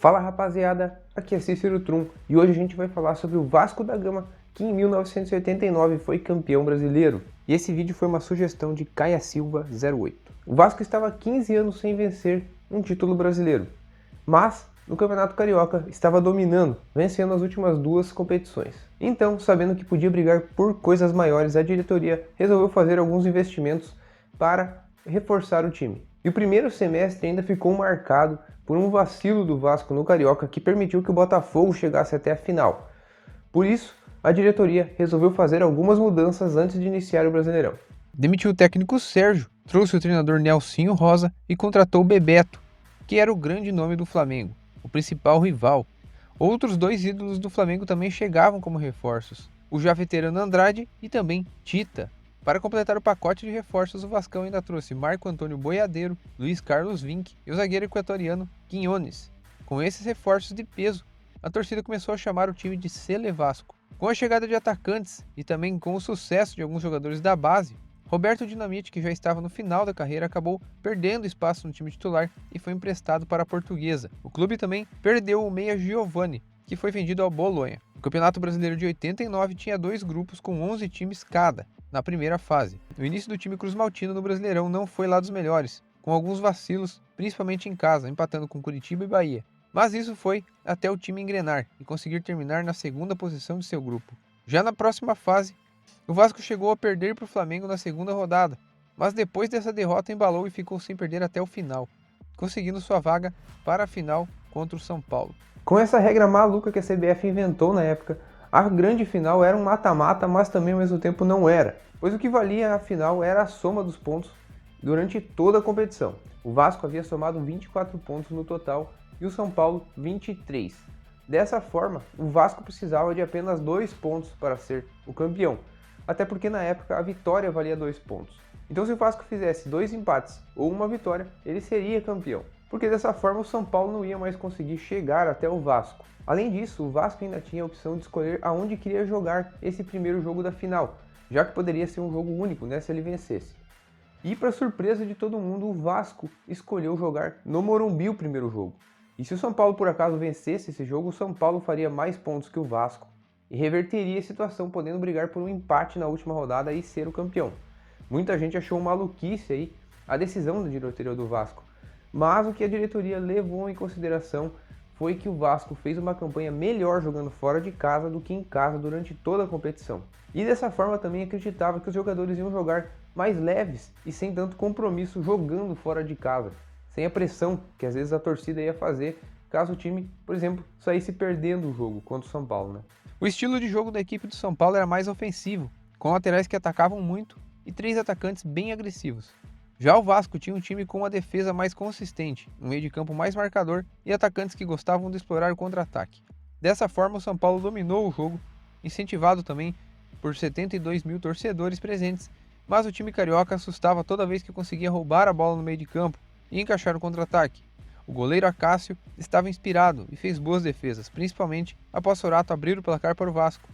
Fala rapaziada, aqui é Cícero Trum e hoje a gente vai falar sobre o Vasco da Gama, que em 1989 foi campeão brasileiro. E esse vídeo foi uma sugestão de Caia Silva 08. O Vasco estava há 15 anos sem vencer um título brasileiro, mas no Campeonato Carioca estava dominando, vencendo as últimas duas competições. Então, sabendo que podia brigar por coisas maiores, a diretoria resolveu fazer alguns investimentos para reforçar o time. E o primeiro semestre ainda ficou marcado por um vacilo do Vasco no Carioca que permitiu que o Botafogo chegasse até a final. Por isso, a diretoria resolveu fazer algumas mudanças antes de iniciar o Brasileirão. Demitiu o técnico Sérgio, trouxe o treinador Nelsinho Rosa e contratou o Bebeto, que era o grande nome do Flamengo, o principal rival. Outros dois ídolos do Flamengo também chegavam como reforços, o já veterano Andrade e também Tita. Para completar o pacote de reforços, o Vascão ainda trouxe Marco Antônio Boiadeiro, Luiz Carlos Vinck e o zagueiro equatoriano Quinones. Com esses reforços de peso, a torcida começou a chamar o time de Sele Vasco. Com a chegada de atacantes e também com o sucesso de alguns jogadores da base, Roberto Dinamite, que já estava no final da carreira, acabou perdendo espaço no time titular e foi emprestado para a Portuguesa. O clube também perdeu o meia Giovani, que foi vendido ao Bolonha. O Campeonato Brasileiro de 89 tinha dois grupos com 11 times cada, na primeira fase. O início do time cruzmaltino no Brasileirão não foi lá dos melhores, com alguns vacilos, principalmente em casa, empatando com Curitiba e Bahia. Mas isso foi até o time engrenar e conseguir terminar na segunda posição de seu grupo. Já na próxima fase, o Vasco chegou a perder para o Flamengo na segunda rodada, mas depois dessa derrota embalou e ficou sem perder até o final, conseguindo sua vaga para a final contra o São Paulo. Com essa regra maluca que a CBF inventou na época, a grande final era um mata-mata, mas também ao mesmo tempo não era, pois o que valia a final era a soma dos pontos durante toda a competição. O Vasco havia somado 24 pontos no total e o São Paulo 23. Dessa forma, o Vasco precisava de apenas 2 pontos para ser o campeão, até porque na época a vitória valia 2 pontos. Então se o Vasco fizesse 2 empates ou uma vitória, ele seria campeão, porque dessa forma o São Paulo não ia mais conseguir chegar até o Vasco. Além disso, o Vasco ainda tinha a opção de escolher aonde queria jogar esse primeiro jogo da final, já que poderia ser um jogo único, né, se ele vencesse. E para surpresa de todo mundo, o Vasco escolheu jogar no Morumbi o primeiro jogo. E se o São Paulo por acaso vencesse esse jogo, o São Paulo faria mais pontos que o Vasco e reverteria a situação, podendo brigar por um empate na última rodada e ser o campeão. Muita gente achou maluquice aí a decisão da diretoria do Vasco, mas o que a diretoria levou em consideração foi que o Vasco fez uma campanha melhor jogando fora de casa do que em casa durante toda a competição. E dessa forma também acreditava que os jogadores iam jogar mais leves e sem tanto compromisso jogando fora de casa, sem a pressão que às vezes a torcida ia fazer caso o time, por exemplo, saísse perdendo o jogo contra o São Paulo, né? O estilo de jogo da equipe do São Paulo era mais ofensivo, com laterais que atacavam muito e 3 atacantes bem agressivos. Já o Vasco tinha um time com uma defesa mais consistente, um meio de campo mais marcador e atacantes que gostavam de explorar o contra-ataque. Dessa forma, o São Paulo dominou o jogo, incentivado também por 72 mil torcedores presentes, mas o time carioca assustava toda vez que conseguia roubar a bola no meio de campo e encaixar o contra-ataque. O goleiro Acácio estava inspirado e fez boas defesas, principalmente após Sorato abrir o placar para o Vasco.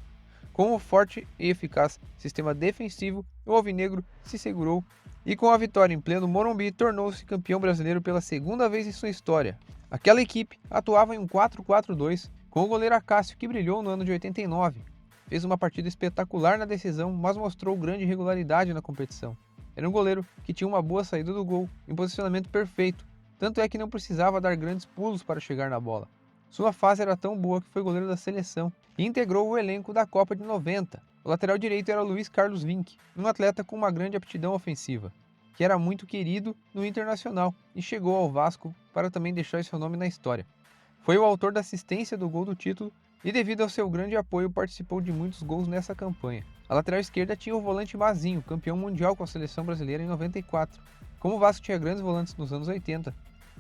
Com o forte e eficaz sistema defensivo, o alvinegro se segurou e com a vitória em pleno Morumbi tornou-se campeão brasileiro pela segunda vez em sua história. Aquela equipe atuava em um 4-4-2 com o goleiro Acácio, que brilhou no ano de 89. Fez uma partida espetacular na decisão, mas mostrou grande regularidade na competição. Era um goleiro que tinha uma boa saída do gol, em posicionamento perfeito, tanto é que não precisava dar grandes pulos para chegar na bola. Sua fase era tão boa que foi goleiro da seleção e integrou o elenco da Copa de 90. O lateral direito era o Luiz Carlos Vinck, um atleta com uma grande aptidão ofensiva, que era muito querido no Internacional e chegou ao Vasco para também deixar seu nome na história. Foi o autor da assistência do gol do título e, devido ao seu grande apoio, participou de muitos gols nessa campanha. A lateral esquerda tinha o volante Mazinho, campeão mundial com a seleção brasileira em 94. Como o Vasco tinha grandes volantes nos anos 80,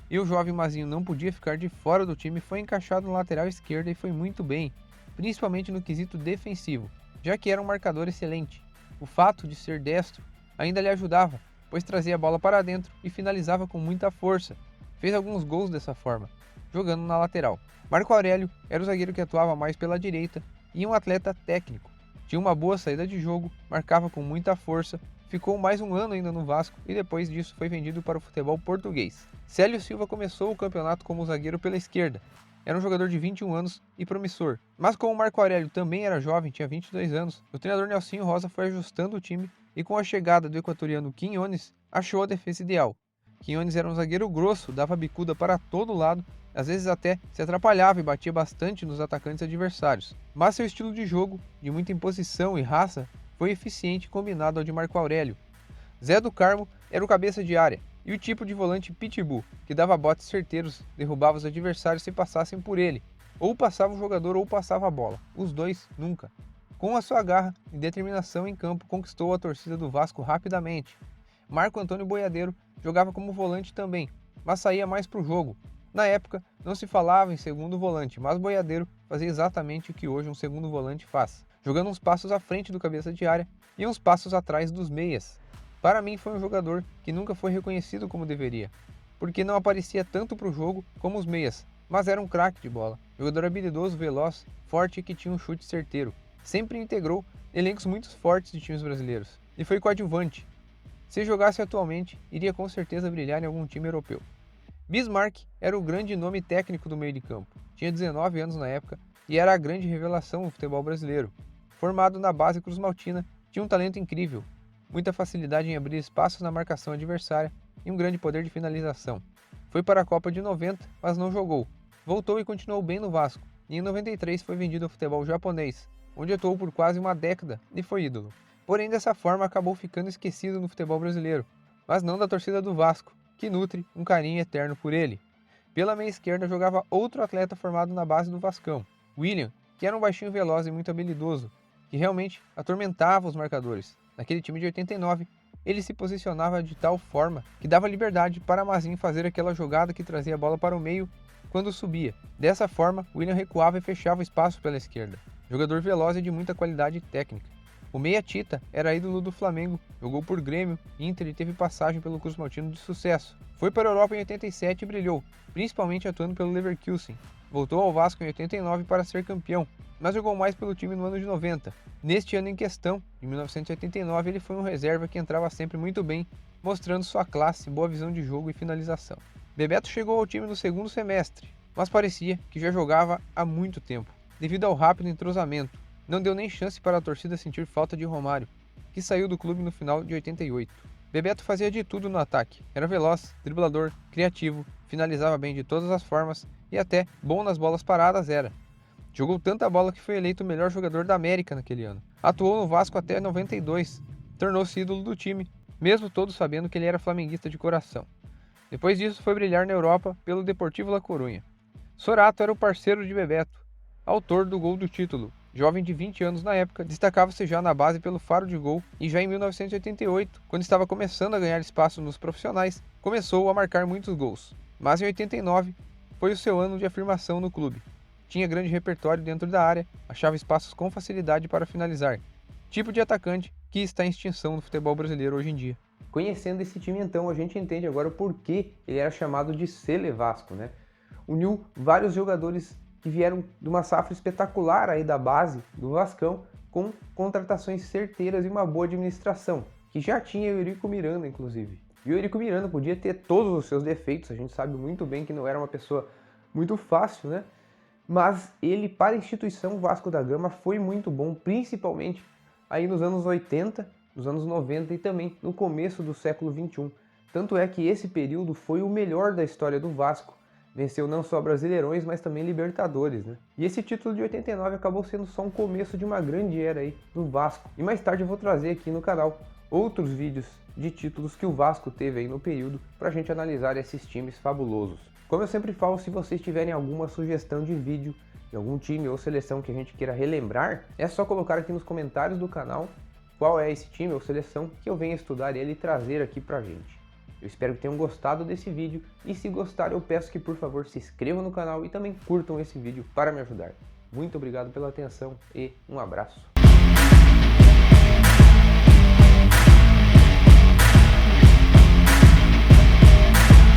e o jovem Mazinho não podia ficar de fora do time, foi encaixado na lateral esquerda e foi muito bem, principalmente no quesito defensivo, já que era um marcador excelente. O fato de ser destro ainda lhe ajudava, pois trazia a bola para dentro e finalizava com muita força. Fez alguns gols dessa forma, jogando na lateral. Marco Aurélio era o zagueiro que atuava mais pela direita e um atleta técnico. Tinha uma boa saída de jogo, marcava com muita força, ficou mais um ano ainda no Vasco e depois disso foi vendido para o futebol português. Célio Silva começou o campeonato como zagueiro pela esquerda era um jogador de 21 anos e promissor. Mas como o Marco Aurélio também era jovem, tinha 22 anos, o treinador Nelsinho Rosa foi ajustando o time e com a chegada do equatoriano Quinones, achou a defesa ideal. Quinones era um zagueiro grosso, dava bicuda para todo lado, às vezes até se atrapalhava e batia bastante nos atacantes adversários. Mas seu estilo de jogo, de muita imposição e raça, foi eficiente e combinado ao de Marco Aurélio. Zé do Carmo era o cabeça de área e o tipo de volante pitbull, que dava botes certeiros, derrubava os adversários se passassem por ele. Ou passava o jogador ou passava a bola. Os dois, nunca. Com a sua garra e determinação em campo, conquistou a torcida do Vasco rapidamente. Marco Antônio Boiadeiro jogava como volante também, mas saía mais para o jogo. Na época, não se falava em segundo volante, mas Boiadeiro fazia exatamente o que hoje um segundo volante faz, jogando uns passos à frente do cabeça de área e uns passos atrás dos meias. Para mim foi um jogador que nunca foi reconhecido como deveria, porque não aparecia tanto para o jogo como os meias, mas era um craque de bola, jogador habilidoso, veloz, forte e que tinha um chute certeiro. Sempre integrou elencos muito fortes de times brasileiros e foi coadjuvante. Se jogasse atualmente, iria com certeza brilhar em algum time europeu. Bismarck era o grande nome técnico do meio de campo, tinha 19 anos na época e era a grande revelação do futebol brasileiro. Formado na base cruzmaltina, tinha um talento incrível, muita facilidade em abrir espaços na marcação adversária e um grande poder de finalização. Foi para a Copa de 90, mas não jogou. Voltou e continuou bem no Vasco, e em 93 foi vendido ao futebol japonês, onde atuou por quase uma década e foi ídolo. Porém, dessa forma acabou ficando esquecido no futebol brasileiro, mas não da torcida do Vasco, que nutre um carinho eterno por ele. Pela meia esquerda jogava outro atleta formado na base do Vascão, William, que era um baixinho veloz e muito habilidoso, que realmente atormentava os marcadores. Naquele time de 89, ele se posicionava de tal forma que dava liberdade para Mazinho fazer aquela jogada que trazia a bola para o meio quando subia. Dessa forma, William recuava e fechava o espaço pela esquerda. Jogador veloz e de muita qualidade técnica. O meia Tita era ídolo do Flamengo, jogou por Grêmio, Inter e teve passagem pelo Cruzmaltino de sucesso. Foi para a Europa em 87 e brilhou, principalmente atuando pelo Leverkusen. Voltou ao Vasco em 89 para ser campeão, mas jogou mais pelo time no ano de 90. Neste ano em questão, em 1989, ele foi um reserva que entrava sempre muito bem, mostrando sua classe, boa visão de jogo e finalização. Bebeto chegou ao time no segundo semestre, mas parecia que já jogava há muito tempo, devido ao rápido entrosamento. Não deu nem chance para a torcida sentir falta de Romário, que saiu do clube no final de 88. Bebeto fazia de tudo no ataque, era veloz, driblador, criativo, finalizava bem de todas as formas e até bom nas bolas paradas era. Jogou tanta bola que foi eleito o melhor jogador da América naquele ano. Atuou no Vasco até 92, tornou-se ídolo do time, mesmo todos sabendo que ele era flamenguista de coração. Depois disso foi brilhar na Europa pelo Deportivo La Coruña. Sorato era o parceiro de Bebeto, autor do gol do título. Jovem de 20 anos na época, destacava-se já na base pelo faro de gol e já em 1988, quando estava começando a ganhar espaço nos profissionais, começou a marcar muitos gols. Mas em 89 foi o seu ano de afirmação no clube. Tinha grande repertório dentro da área, achava espaços com facilidade para finalizar. Tipo de atacante que está em extinção no futebol brasileiro hoje em dia. Conhecendo esse time então, a gente entende agora o porquê ele era chamado de Sele Vasco, né? Uniu vários jogadores que vieram de uma safra espetacular aí da base do Vascão, com contratações certeiras e uma boa administração, que já tinha o Eurico Miranda, inclusive. E o Eurico Miranda podia ter todos os seus defeitos, a gente sabe muito bem que não era uma pessoa muito fácil, né? Mas ele, para a instituição Vasco da Gama, foi muito bom, principalmente aí nos anos 80, nos anos 90 e também no começo do século 21. Tanto é que esse período foi o melhor da história do Vasco. Venceu não só Brasileirões, mas também Libertadores, né? E esse título de 89 acabou sendo só um começo de uma grande era aí do Vasco. E mais tarde eu vou trazer aqui no canal outros vídeos de títulos que o Vasco teve aí no período pra gente analisar esses times fabulosos. Como eu sempre falo, se vocês tiverem alguma sugestão de vídeo de algum time ou seleção que a gente queira relembrar, é só colocar aqui nos comentários do canal qual é esse time ou seleção que eu venha estudar ele e trazer aqui pra gente. Eu espero que tenham gostado desse vídeo e se gostaram eu peço que por favor se inscrevam no canal e também curtam esse vídeo para me ajudar. Muito obrigado pela atenção e um abraço.